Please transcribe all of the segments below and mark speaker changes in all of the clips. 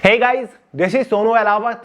Speaker 1: Hey guys, this is Sonu Alawat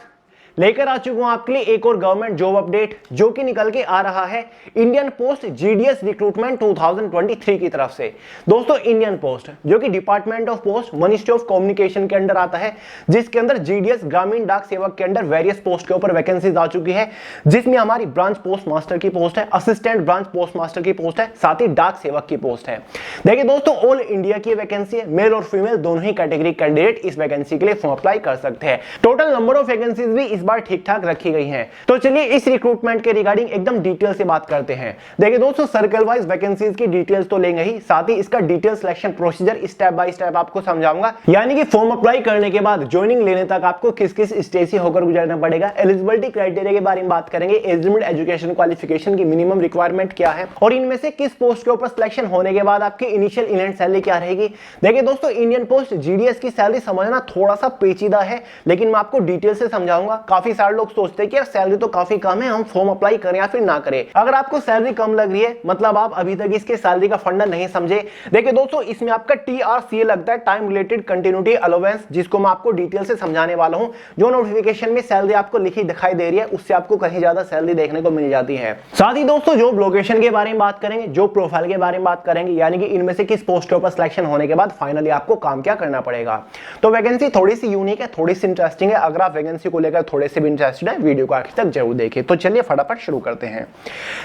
Speaker 1: लेकर आ चुका हूं आपके लिए एक और गवर्नमेंट जॉब अपडेट जो कि निकल के आ रहा है इंडियन पोस्ट जीडीएस रिक्रूटमेंट 2023 की तरफ से। दोस्तों, इंडियन पोस्ट जो कि department of post ministry of communication के अंडर आता है, जिसके अंदर जीडीएस ग्रामीण डाक सेवक के अंडर वेरियस पोस्ट के ऊपर वैकेंसीज आ चुकी है, जिसमें हमारी ब्रांच पोस्ट मास्टर की पोस्ट है, असिस्टेंट ब्रांच पोस्ट मास्टर की पोस्ट है, साथ ही डाक सेवक की पोस्ट है। देखिए दोस्तों, ऑल इंडिया की वैकेंसी है, मेल और फीमेल दोनों ही कैटेगरी कैंडिडेट इस वैकेंसी के लिए फॉर्म अप्लाई कर सकते हैं। टोटल नंबर ऑफ वैकेंसीज भी इस बार ठीक ठाक रखी गई हैं। तो चलिए इस रिक्रूटमेंट के रिगार्डिंग एकदम डिटेल से बात करते हैं। देखिए दोस्तों, सर्कल वाइज वैकेंसीज की डिटेल्स तो लेंगे ही, साथ ही इसका detail selection procedure step by step आपको समझाऊंगा, यानी कि फॉर्म अप्लाई करने के बाद ज्वाइनिंग लेने तक आपको किस किस स्टेज से होकर गुजरना पड़ेगा। एलिजिबिलिटी क्राइटेरिया के बारे में बात करेंगे, एज लिमिट, एजुकेशन क्वालिफिकेशन की मिनिमम रिक्वायरमेंट क्या है और इनमें से किस पोस्ट के ऊपर सिलेक्शन होने के बाद आपकी इनिशियल इनहैंड सैलरी क्या रहेगी। देखिए दोस्तों, इंडियन पोस्ट जीडीएस की सैलरी समझना थोड़ा सा पेचीदा है, लेकिन मैं आपको डिटेल से समझाऊंगा। काफी सारे लोग सोचते हैं कि यार सैलरी तो काफी कम है, हम फॉर्म अप्लाई करें या फिर ना करें। अगर आपको सैलरी कम लग रही है, मतलब आप अभी तक इसके सैलरी का फंडा नहीं समझे। देखिए दोस्तों, इसमें आपका टीआरसीए लगता है, टाइम रिलेटेड कंटिन्यूटी अलाउंस, जिसको मैं आपको डिटेल से समझाने वाला हूं। जो नोटिफिकेशन में सैलरी आपको लिखी दिखाई दे रही है, उससे आपको कहीं ज्यादा सैलरी देखने को मिल जाती है। साथ ही दोस्तों, जॉब लोकेशन के बारे में बात करेंगे, जॉब प्रोफाइल के बारे में बात करेंगे, यानी कि इनमें से किस पोस्ट के ऊपर सिलेक्शन होने के बाद फाइनली आपको काम क्या करना पड़ेगा। तो वैकेंसी थोड़ी सी यूनिक है, थोड़ी सी इंटरेस्टिंग है। अगर आप वैकेंसी को लेकर थोड़े से भी इंटरेस्टेड है, वीडियो को आखिर तक जरूर देखिए। तो चलिए फटाफट शुरू करते हैं।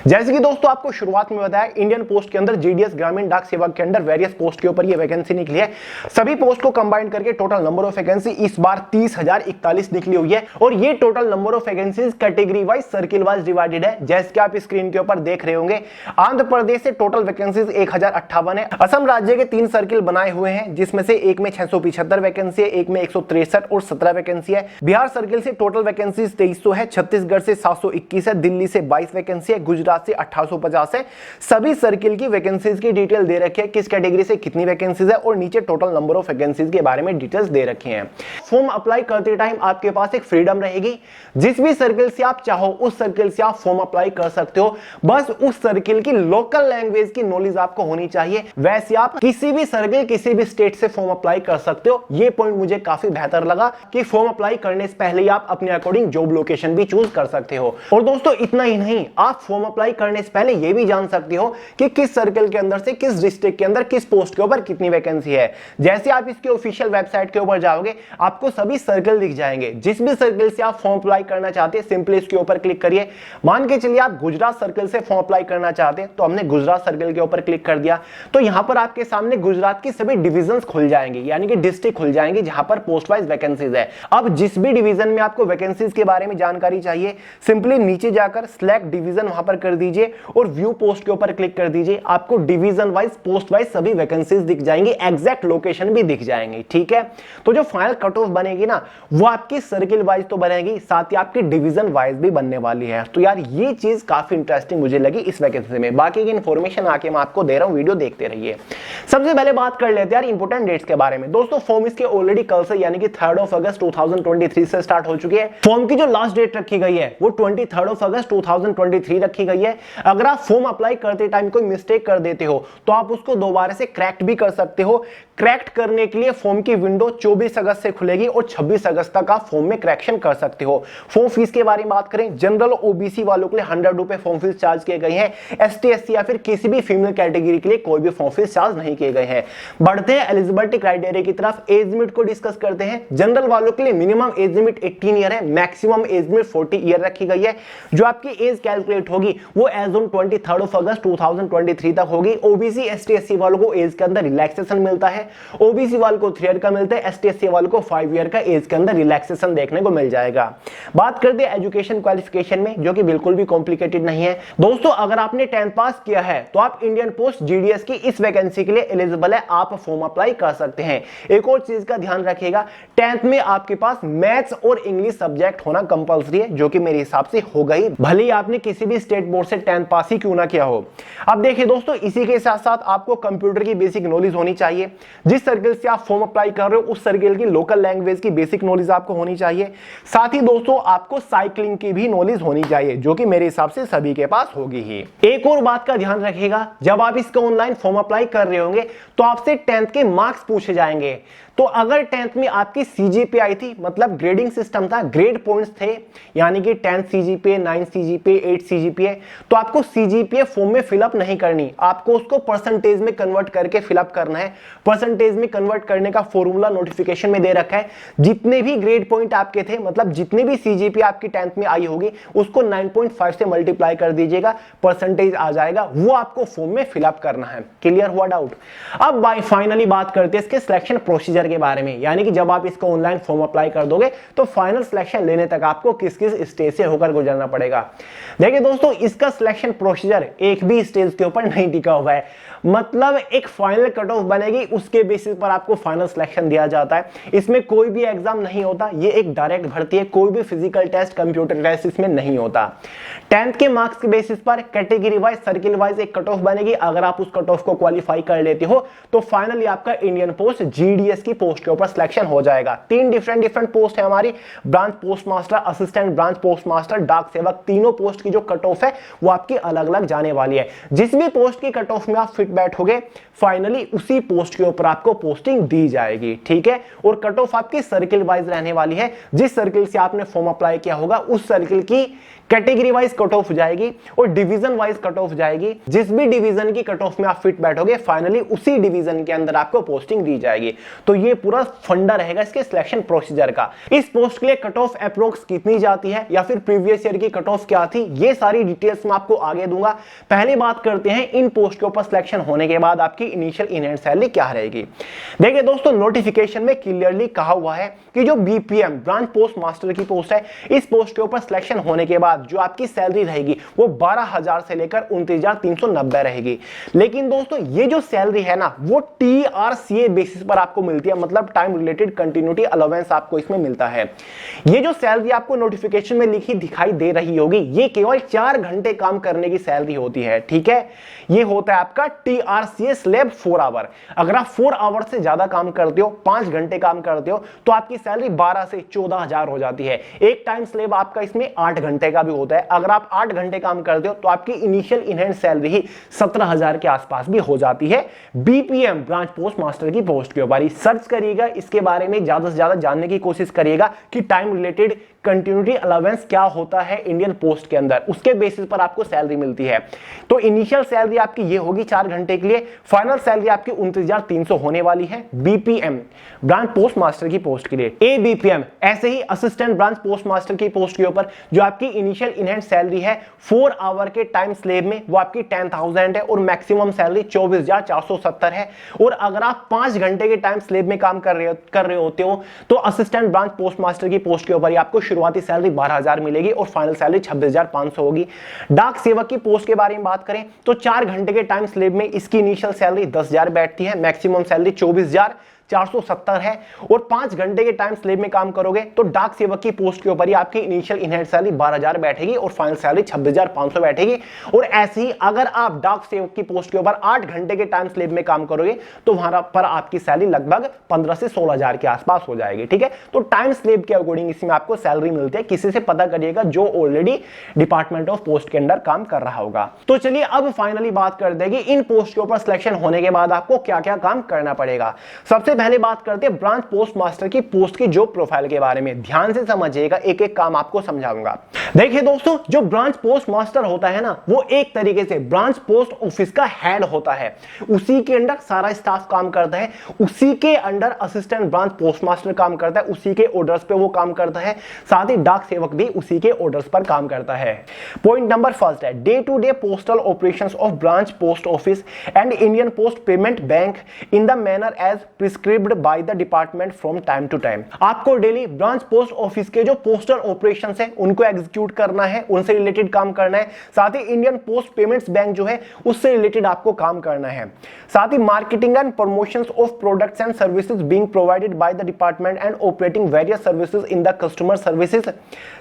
Speaker 1: जैसे कि दोस्तों आपको शुरुआत में बताया, इंडियन पोस्ट के अंदर जीडीएस ग्रामीण डाक सेवक के अंदर वेरियस पोस्ट के ऊपर ये वैकेंसी निकली है। सभी पोस्ट को कंबाइन करके टोटल नंबर ऑफ वैकेंसी इस बार 30,041 निकली हुई है और ये total number of vacancies category wise, circle wise divided है, जैसे कि आप स्क्रीन के ऊपर देख रहे होंगे। आंध्र प्रदेश से टोटल वैकेंसीज 1058 है। असम राज्य के 3 सर्किल बनाए हुए हैं, जिसमें से एक में 675 वैकेंसी है, एक में 163 और 17 वैकेंसी है। बिहार सर्किल से टोटल वैकेंसीज 2300 है, छत्तीसगढ़ से 721 है, दिल्ली से 22 वैकेंसी है, गुजरात से 1850 है। सभी सर्किल की वैकेंसीज की डिटेल दे रखी है, किस कैटेगरी से कितनी वैकेंसीज है और नीचे टोटल नंबर ऑफ वैकेंसीज के बारे में डिटेल्स दे रखी हैं। फॉर्म अप्लाई करते टाइम आपके पास एक फ्रीडम रहेगी, जिस भी सर्किल से आप चाहो उस सर्किल से आप फॉर्म अप्लाई कर सकते हो। बस उस सर्किल की लोकल लैंग्वेज की नॉलेज आपको होनी चाहिए। वैसे आप किसी भी सर्किल, किसी भी स्टेट से फॉर्म अप्लाई कर सकते हो। यह पॉइंट मुझे काफी बेहतर लगा कि फॉर्म अप्लाई करने से पहले ही आप अपने अकॉर्डिंग जॉब लोकेशन भी चूज कर सकते हो। और दोस्तों, इतना ही नहीं, आप फॉर्म अप्लाई करने से पहले यह भी जान सकते हो कि किस सर्कल के अंदर से, किस डिस्ट्रिक्ट के अंदर, किस पोस्ट के ऊपर कितनी वैकेंसी है। जैसे आप इसके ऑफिशियल वेबसाइट के ऊपर जाओगे, आपको सभी सर्कल दिख जाएंगे। जिस भी सर्कल से आप फॉर्म अप्लाई करना चाहते हैं, सिंपली इसके ऊपर क्लिक करिए। मान के चलिए आप गुजरात सर्कल से फॉर्म अप्लाई करना चाहते हैं, तो हमने गुजरात सर्कल के ऊपर क्लिक कर दिया, तो यहां पर आपके सामने गुजरात की सभी डिविजन्स खुल जाएंगे, यानी कि डिस्ट्रिक्ट खुल जाएंगे जहां पर पोस्ट वाइज वैकेंसीज है। अब जिस भी डिवीजन में आपको वैकेंसीज के बारे में जानकारी चाहिए, सिंपली नीचे जाकर सिलेक्ट डिवीजन वहां पर कर दीजिए और व्यू पोस्ट के ऊपर क्लिक कर दीजिए। आपको डिवीजन वाइज, पोस्ट वाइज सभी वैकेंसीज दिख जाएंगी, एग्जैक्ट लोकेशन भी दिख जाएंगे। ठीक है, तो जो फाइनल कट ऑफ बनेगी ना, वो आपकी सर्किल वाइज तो बनेगी, साथ ही आपकी डिवीजन वाइज भी बनने वाली है। तो यार ये चीज काफी इंटरेस्टिंग मुझे लगी इस वैकेंसी में। बाकी की इंफॉर्मेशन आके मैं आपको दे रहा हूं, वीडियो देखते रहिए। सबसे पहले बात कर लेते हैं यार इंपोर्टेंट डेट्स के बारे में। दोस्तों, फॉर्म इसके ऑलरेडी कल से, यानी कि 3 अगस्त 2023 से स्टार्ट हो चुकी है। फॉर्म की जो लास्ट डेट रखी गई है वो 23 अगस्त 2023 रखी गई है। अगर आप फॉर्म अप्लाई करते टाइम कोई मिस्टेक कर देते हो, तो आप उसको दोबारा से क्रैक्ट भी कर सकते हो। क्रैक्ट करने के लिए फॉर्म की विंडो 24 अगस्त से खुलेगी और 26 अगस्त तक आप फॉर्म में करेक्शन कर सकते हो। फॉर्म फीस के बारे में बात करें, जनरल ओबीसी वालों के लिए 100 रुपए फॉर्म फीस चार्ज किए गए हैं। एसटी, एससी या फिर किसी भी फीमेल कैटेगरी के लिए कोई भी फॉर्म फीस चार्ज नहीं किए गए हैं। बढ़ते हैं एलिजिबिलिटी क्राइटेरिया की तरफ, एज लिमिट को डिस्कस करते हैं। जनरल वालों के लिए मिनिमम एज लिमिट 18 ईयर है, मैक्सिमम एज लिमिट 40 ईयर रखी गई है। जो आपकी एज कैलकुलेट होगी वो एज ऑन 23 अगस्त 2023 तक होगी। ओबीसी, एसटी, एससी वालों को एज के अंदर रिलैक्सेशन मिलता है। ओबीसी वालों को 3 ईयर का मिलता है, एसटी, एससी वालों को 5 ईयर का एज के अंदर रिलैक्सेशन देखने को मिल जाएगा। बात करते हैं एजुकेशन क्वालिफिकेशन में, जो कि बिल्कुल भी कॉम्प्लिकेटेड नहीं है। दोस्तों, अगर आपने 10th पास किया है तो आप इंडियन पोस्ट जीडीएस की इस वैकेंसी के लिए एलिजिबल है, आप फॉर्म अप्लाई कर सकते हैं। एक और चीज का ध्यान रखिएगा, 10th में आपके पास मैथ्स और इंग्लिश सब्जेक्ट होना कंपलसरी है, जो कि मेरे हिसाब से हो गई, भले ही आपने किसी भी स्टेट बोर्ड से 10th पास ही क्यों ना किया हो। अब देखिए दोस्तों, इसी के साथ साथ आपको कंप्यूटर की बेसिक नॉलेज होनी चाहिए। जिस सर्किल से आप फॉर्म अप्लाई कर रहे हो उस सर्किल की लोकल लैंग्वेज की बेसिक नॉलेज आपको होनी चाहिए। साथ ही दोस्तों, आपको साइकिलिंग की भी नॉलेज होनी चाहिए, जो कि मेरे हिसाब से सभी के पास होगी ही। एक और बात का ध्यान रखिएगा, जब आप इसका ऑनलाइन फॉर्म अप्लाई कर रहे होंगे तो आपसे 10th के मार्क्स पूछे जाएंगे। तो अगर 10th में आपकी सीजीपीए आई थी, मतलब ग्रेडिंग सिस्टम था, ग्रेड पॉइंट्स थे, यानी कि 10 सीजीपीए, 9 सीजीपीए, 8 सीजीपीए, तो आपको सीजीपीए फॉर्म में फिलअप नहीं करनी, आपको उसको परसेंटेज में कन्वर्ट करके फिलअप करना है। परसेंटेज में कन्वर्ट करने का फॉर्मूला नोटिफिकेशन में दे रखा है। जितने भी ग्रेड पॉइंट आपके थे, मतलब जितने भी सीजीपीए आपकी 10th में आई होगी, उसको 9.5 से मल्टीप्लाई कर दीजिएगा, परसेंटेज आ जाएगा, वो आपको फॉर्म में फिलअप करना है। क्लियर हुआ डाउट? अब फाइनली बात करते हैं इसके सिलेक्शन प्रोसीजर के बारे में, यानी कि जब आप इसको ऑनलाइन फॉर्म अप्लाई कर दोगे तो फाइनल सिलेक्शन लेने तक आपको किस किस स्टेज से होकर गुजरना पड़ेगा। देखिए दोस्तों, इसका सिलेक्शन प्रोसीजर एक भी स्टेज के ऊपर नहीं टिका हुआ है, मतलब एक फाइनल कट ऑफ बनेगी, उसके बेसिस पर आपको फाइनल सिलेक्शन दिया जाता है। इसमें कोई भी एग्जाम नहीं होता, ये एक डायरेक्ट भर्ती है, कोई भी फिजिकल टेस्ट, कंप्यूटर टेस्ट इसमें नहीं होता। 10th के मार्क्स के बेसिस पर कैटेगरी वाइज, सर्किल वाइज एक कट ऑफ बनेगी। अगर आप उस कट ऑफ को क्वालिफाई कर लेते हो तो फाइनली आपका इंडियन पोस्ट जीडीएस की पोस्ट के ऊपर सिलेक्शन हो जाएगा। 3 डिफरेंट पोस्ट है हमारी, branch post master, assistant branch post master, डाक सेवक, तीनों पोस्ट की जो कट ऑफ है वो आपकी अलग अलग जाने वाली है। जिस भी पोस्ट की कट ऑफ में आप फिट बैठोगे, फाइनली उसी पोस्ट के ऊपर आपको पोस्टिंग दी जाएगी, ठीक है। और कट ऑफ आपकी सर्किल वाइज रहने वाली है, जिस सर्किल से आपने फॉर्म अप्लाई किया होगा उस सर्किल की कैटेगरी वाइज कट ऑफ जाएगी और डिवीजन वाइज कट ऑफ जाएगी। जिस भी डिवीजन की कट ऑफ में आप फिट बैठोगे, फाइनली उसी डिवीजन के अंदर आपको पोस्टिंग दी जाएगी। तो ये पूरा फंडा रहेगा इसके सिलेक्शन प्रोसीजर का। इस पोस्ट के लिए कट ऑफ अप्रोक्स कितनी जाती है या फिर प्रीवियस ईयर की कट ऑफ क्या थी, ये सारी डिटेल्स मैं आपको आगे दूंगा। पहले बात करते हैं इन पोस्ट के ऊपर सिलेक्शन होने के बाद आपकी इनिशियल इन हैंड सैलरी क्या रहेगी। देखिए दोस्तों, नोटिफिकेशन में क्लियरली कहा हुआ है कि जो बीपीएम ब्रांच पोस्ट मास्टर की पोस्ट है, इस पोस्ट के ऊपर सिलेक्शन होने के बाद जो आपकी सैलरी रहेगी वो 12,000 से लेकर 29,390 रहेगी। लेकिन दोस्तों, ये जो सैलरी है ना, वो टीआरसीए बेसिस पर आपको मिलती है, मतलब टाइम रिलेटेड कंटिन्यूटी अलाउंस आपको इसमें मिलता है। ये जो सैलरी आपको नोटिफिकेशन में लिखी दिखाई दे रही होगी, ये केवल 4 घंटे काम करने की सैलरी होती है, ठीक है। ये होता है आपका टीआरसीए स्लैब 4 आवर। अगर आप 4 आवर से ज्यादा काम करते हो, 5 घंटे काम करते हो, तो आपकी सैलरी 12 से 14,000 हो जाती है। एक टाइम स्लैब आपका इसमें 8 घंटे का भी होता है। अगर आप 8 घंटे काम करते हो तो आपकी इनिशियल इन हैंड सैलरी ही 17,000 के आसपास भी हो जाती है बीपीएम ब्रांच पोस्ट मास्टर की पोस्ट के ऊपर। सर्च करिएगा, इसके बारे में ज्यादा से ज्यादा जानने की कोशिश करिएगा कि टाइम रिलेटेड कंटिन्यूटी अलाउंस क्या होता है इंडियन पोस्ट के अंदर, उसके बेसिस पर आपको सैलरी मिलती है। तो इनिशियल सैलरी आपकी ये होगी 4 घंटे के लिए, फाइनल सैलरी आपकी 29,300 होने वाली है बीपीएम ब्रांच पोस्ट मास्टर की पोस्ट के लिए। एबीपीएम ऐसे ही असिस्टेंट ब्रांच पोस्ट मास्टर की पोस्ट के ऊपर जो आपकी इनिशियल इन हैंड सैलरी है 4 आवर के टाइम स्लेब में, वो आपकी 10,000 है और मैक्सिमम सैलरी 24,470 है। और अगर आप 5 घंटे के टाइम स्लेब में काम कर रहे होते हो तो असिस्टेंट ब्रांच पोस्ट मास्टर की पोस्ट के ऊपर आपको शुरुआती सैलरी 12,000 मिलेगी और फाइनल सैलरी 26,500 होगी। डाक सेवक की पोस्ट के बारे में बात करें तो 4 घंटे के टाइम स्लेब में इसकी इनिशियल सैलरी 10,000 बैठती है, मैक्सिमम सैलरी 24,470 है। और 5 घंटे के टाइम स्लेब में काम करोगे तो डाक सेवक की पोस्ट के ऊपर ही आपकी इनिशियल इन हैंड सैलरी 12,000 बैठेगी और फाइनल सैलरी 26,500 बैठेगी। और ऐसे ही अगर आप डाक सेवक की पोस्ट के ऊपर 8 घंटे के टाइम स्लेब में काम करोगे तो वहां पर आपकी सैलरी लगभग 15 से 16,000 के आसपास हो जाएगी, ठीक है। तो टाइम स्लेब के अकॉर्डिंग इसमें आपको सैलरी मिलती है। किसी से पता करिएगा जो ऑलरेडी डिपार्टमेंट ऑफ पोस्ट के अंदर काम कर रहा होगा। तो चलिए अब फाइनली बात कर देंगे इन पोस्ट के ऊपर सिलेक्शन होने के बाद आपको क्या क्या काम करना पड़ेगा। सबसे पहले बात करते हैं ब्रांच पोस्ट मास्टर की पोस्ट की जॉब प्रोफाइल के बारे में। ध्यान से समझिएगा, एक एक काम आपको समझाऊंगा। देखिए दोस्तों, जो ब्रांच पोस्ट मास्टर होता है ना, वो एक तरीके से ब्रांच पोस्ट ऑफिस का हेड होता है। उसी के अंडर सारा स्टाफ काम करता है, उसी के under assistant branch post master काम करता है, उसी के ऑर्डर्स पे वो काम करता है, साथ ही डाक सेवक भी उसी के ऑर्डर्स पर काम करता है। पॉइंट नंबर फर्स्ट है day to day postal operations of branch post office and Indian post payment bank in the manner as prescribed by the department from time to time. आपको डेली ब्रांच पोस्ट ऑफिस के जो postal operations है उनको execute करना है, उनसे related काम करना है। साथ ही इंडियन पोस्ट पेमेंट्स बैंक जो है उससे रिलेटेड आपको काम करना है। साथ ही marketing and promotions of products and services being provided by the department and operating various services in the customer services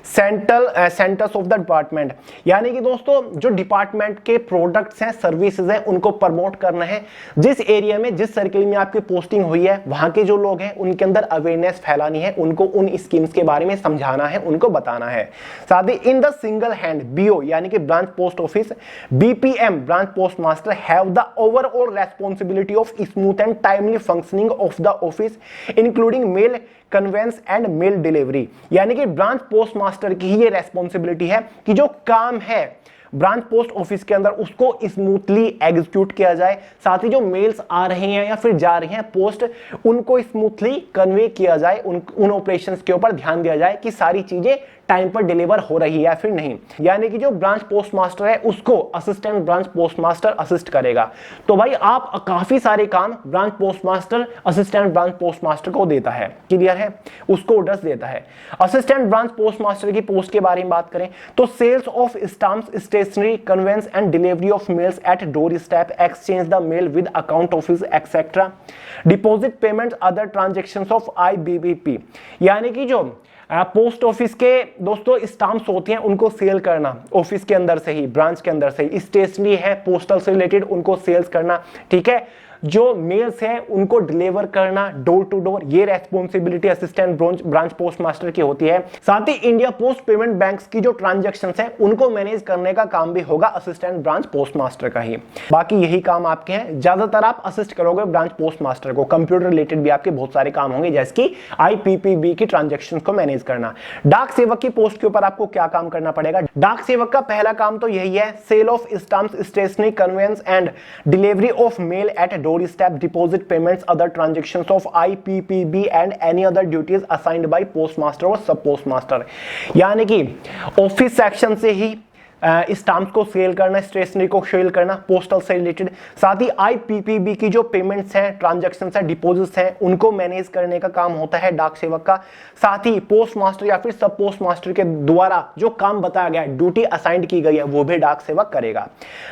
Speaker 1: centres of the department. यानी कि दोस्तों, जो डिपार्टमेंट के प्रोडक्ट्स हैं, सर्विसेज हैं, उनको प्रमोट करना है। जिस एरिया में, जिस सर्किल में आपकी पोस्टिंग हुई है है, वहां के जो लोग हैं उनके अंदर अवेयरनेस फैलानी है, उनको उन स्कीम्स के बारे में समझाना है, उनको बताना है। साथ ही in the single hand BO यानी कि branch post office, BPM branch post master have the overall responsibility of smooth and timely functioning of the office including mail conveyance and mail delivery. यानी कि ब्रांच पोस्ट मास्टर की ही ये responsibility है कि जो काम है ब्रांच पोस्ट ऑफिस के अंदर उसको स्मूथली एग्जीक्यूट किया जाए, साथ ही जो मेल्स आ रहे हैं या फिर जा रहे हैं पोस्ट उनको स्मूथली कन्वे किया जाए, उन ऑपरेशंस के ऊपर ध्यान दिया जाए कि सारी चीजें टाइम पर डिलीवर हो रही है या फिर नहीं। यानी कि जो ब्रांच पोस्ट मास्टर है उसको assistant branch post master assist करेगा। तो भाई आप काफी सारे काम branch post master assistant branch post master को देता है, क्लियर है, उसको ऑर्डर्स देता है। असिस्टेंट ब्रांच पोस्ट मास्टर की पोस्ट के बारे में बात करें तो sales of stamps, stationery, conveyance and delivery of mails at door step, exchange the mail with account office etcetera, deposit payment, other transactions of IBBP. यानी कि जो पोस्ट ऑफिस के दोस्तों स्टाम्प्स होते हैं उनको सेल करना ऑफिस के अंदर से ही, ब्रांच के अंदर से ही, स्टेशनरी है पोस्टल से रिलेटेड उनको सेल्स करना, ठीक है, जो मेल्स हैं उनको डिलीवर करना डोर टू डोर, ये responsibility assistant branch post master की होती है। साथ ही इंडिया पोस्ट पेमेंट बैंक्स की जो ट्रांजैक्शंस हैं उनको मैनेज करने का काम भी होगा असिस्टेंट ब्रांच पोस्ट मास्टर का ही। बाकी यही काम आपके हैं, ज्यादातर आप असिस्ट करोगे ब्रांच पोस्ट मास्टर को। कंप्यूटर रिलेटेड भी आपके बहुत सारे काम होंगे जैसे कि आईपीपीबी की ट्रांजैक्शंस को मैनेज करना। डाक सेवक की पोस्ट के ऊपर आपको क्या काम करना पड़ेगा? डाक सेवक का पहला काम तो यही है, sale of stamps, stationery, conveyance and delivery of mail at door step, deposit payments, other transactions of IPPB and any other duties assigned by postmaster और सब postmaster। यानी कि ऑफिस सेक्शन से ही स्टाम्प्स को सेल करना, स्टेशनरी को cell करना postal से रिलेटेड, साथ ही आईपीपीबी की जो पेमेंट्स हैं, ट्रांजैक्शंस हैं, डिपॉजिट्स हैं उनको मैनेज करने का काम होता है डाक सेवक का। साथ ही पोस्ट मास्टर या फिर सब पोस्ट मास्टर के द्वारा जो काम बताया गया है, ड्यूटी असाइंड की गई है, वो भी डाक सेवक करेगा।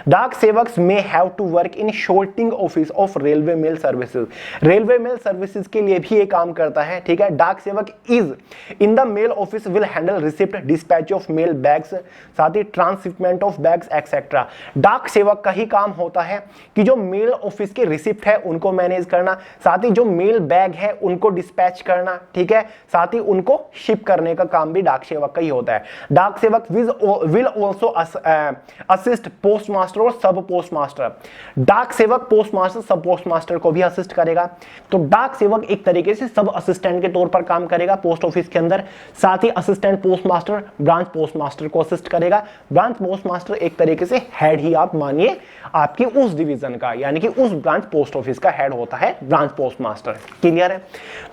Speaker 1: डाक सेवक may have to work in sorting office of railway mail services. Railway mail services के लिए भी ये काम करता है, ठीक है। डाक सेवक is in the mail office will handle receipt, dispatch of mail bags, साथ ही ट्रांसशिपमेंट ऑफ बैग्स एक्सेट्रा। डाक सेवक का ही काम होता है कि जो मेल ऑफिस के रिसिप्ट है उनको मैनेज करना, साथ ही जो मेल बैग है उनको डिस्पैच करना, ठीक है, साथ ही उनको शिप करने का काम भी डाक सेवक का ही होता है। डाक सेवक will also assist post master और सब पोस्ट मास्टर। डाक सेवक पोस्ट मास्टर सब पोस्ट मास्टर को भी असिस्ट करेगा। तो डाक सेवक एक तरीके से सब असिस्टेंट के तौर पर काम करेगा पोस्ट ऑफिस के अंदर, साथ ही assistant post master branch post master को असिस्ट करेगा। ब्रांच पोस्ट मास्टर एक तरीके से हेड ही आप मानिए आपकी उस डिवीजन का, यानी कि उस ब्रांच पोस्ट ऑफिस का हेड होता है ब्रांच पोस्ट मास्टर। क्लियर है?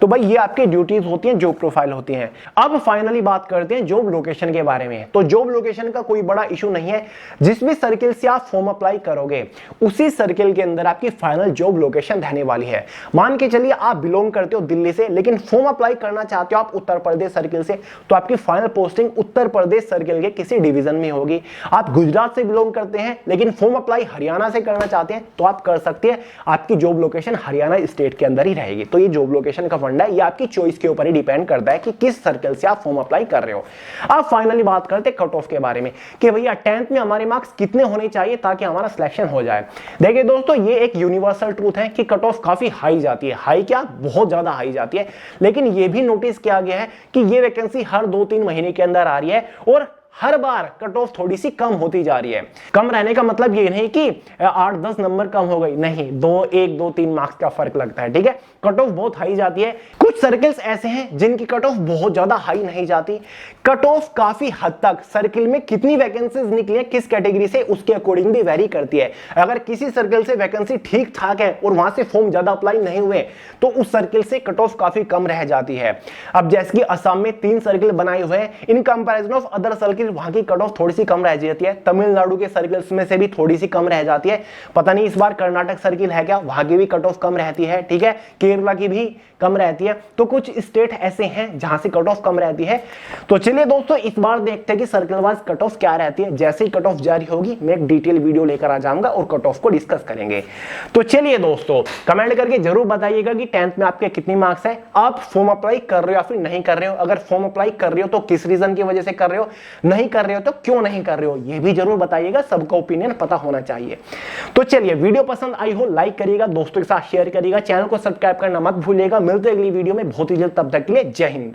Speaker 1: तो भाई ये आपकी ड्यूटीज होती हैं, जॉब प्रोफाइल होती हैं। अब फाइनली बात करते हैं जॉब लोकेशन के बारे में। तो जॉब लोकेशन का कोई बड़ा इशू नहीं है, जिस भी सर्किल से आप फॉर्म अप्लाई करोगे उसी सर्किल के अंदर आपकी फाइनल जॉब लोकेशन रहने वाली है। मान के चलिए आप बिलोंग करते हो दिल्ली से, लेकिन फॉर्म अप्लाई करना चाहते हो आप उत्तर प्रदेश सर्किल से, तो आपकी final posting Uttar Pradesh circle के किसी डिवीजन में होगी। आप गुजरात से बिलोंग करते हैं लेकिन फॉर्म अप्लाई हरियाणा से करना चाहते हैं तो आप कर सकते हैं, आपकी जॉब लोकेशन हरियाणा स्टेट के अंदर ही रहेगी। तो ये जॉब लोकेशन का फंडा है, ये आपकी चॉइस के ऊपर ही डिपेंड करता है कि किस सर्कल से आप फॉर्म अप्लाई कर रहे हो। अब फाइनली बात करते हैं कट ऑफ के बारे में कि भैया 10th में हमारे मार्क्स कितने होने चाहिए ताकि हमारा सिलेक्शन हो जाए। देखिए दोस्तों, ये एक यूनिवर्सल ट्रूथ है कि कट ऑफ काफी हाई जाती है, हाई क्या बहुत ज्यादा हाई जाती है, लेकिन ये भी नोटिस किया गया है कि ये वैकेंसी हर 2-3 महीने के अंदर आ रही है और हर बार कट ऑफ थोड़ी सी कम होती जा रही है। कम रहने का मतलब ये नहीं कि 8-10 नंबर कम हो गई, नहीं, 1-2-3 मार्क्स का फर्क लगता है, ठीक है। कट ऑफ बहुत हाई जाती है। कुछ सर्किल्स ऐसे हैं जिनकी कट ऑफ बहुत ज्यादा हाई नहीं जाती। कट ऑफ काफी हद तक सर्किल में कितनी वैकेंसीज निकली है किस कैटेगरी से उसके अकॉर्डिंग भी वेरी करती है। अगर किसी सर्किल से वैकेंसी ठीक ठाक है और वहां से फॉर्म ज्यादा अप्लाई नहीं हुए तो उस सर्किल से कट ऑफ काफी कम रह जाती है। अब जैसे कि असम में 3 सर्किल बनाए हुए हैं, in comparison of other circle वहां की कट ऑफ थोड़ी सी कम रह जाती है। तमिलनाडु के सर्किल्स में से भी थोड़ी सी कम रह जाती है। पता नहीं इस बार कर्नाटक सर्किल है क्या, वहां की भी कट ऑफ कम रहती है, ठीक है। केरला की भी कम रहती है। तो कुछ स्टेट ऐसे हैं जहां से कट ऑफ कम रहती है। तो चलिए दोस्तों इस बार देखते हैं कि सर्किल वाइज कट ऑफ क्या रहती है। जैसे ही कट ऑफ जारी होगी मैं एक डिटेल वीडियो लेकर आ जाऊंगा और कट ऑफ को डिस्कस करेंगे। तो चलिए दोस्तों कमेंट करके जरूर बताइएगा कि 10th में आपके कितनी मार्क्स है, आप फॉर्म अप्लाई कर रहे हो या फिर नहीं कर रहे हो। अगर फॉर्म अप्लाई कर रहे हो तो किस रीजन की वजह से कर रहे हो, नहीं कर रहे हो तो क्यों नहीं कर रहे हो ये भी जरूर बताइएगा, सबका ओपिनियन पता होना चाहिए। तो चलिए, वीडियो पसंद आई हो लाइक करिएगा, दोस्तों के साथ शेयर करिएगा, चैनल को सब्सक्राइब करना मत भूलिएगा। मिलते हैं अगली वीडियो में बहुत ही जल्द, तब तक के लिए जय हिंद।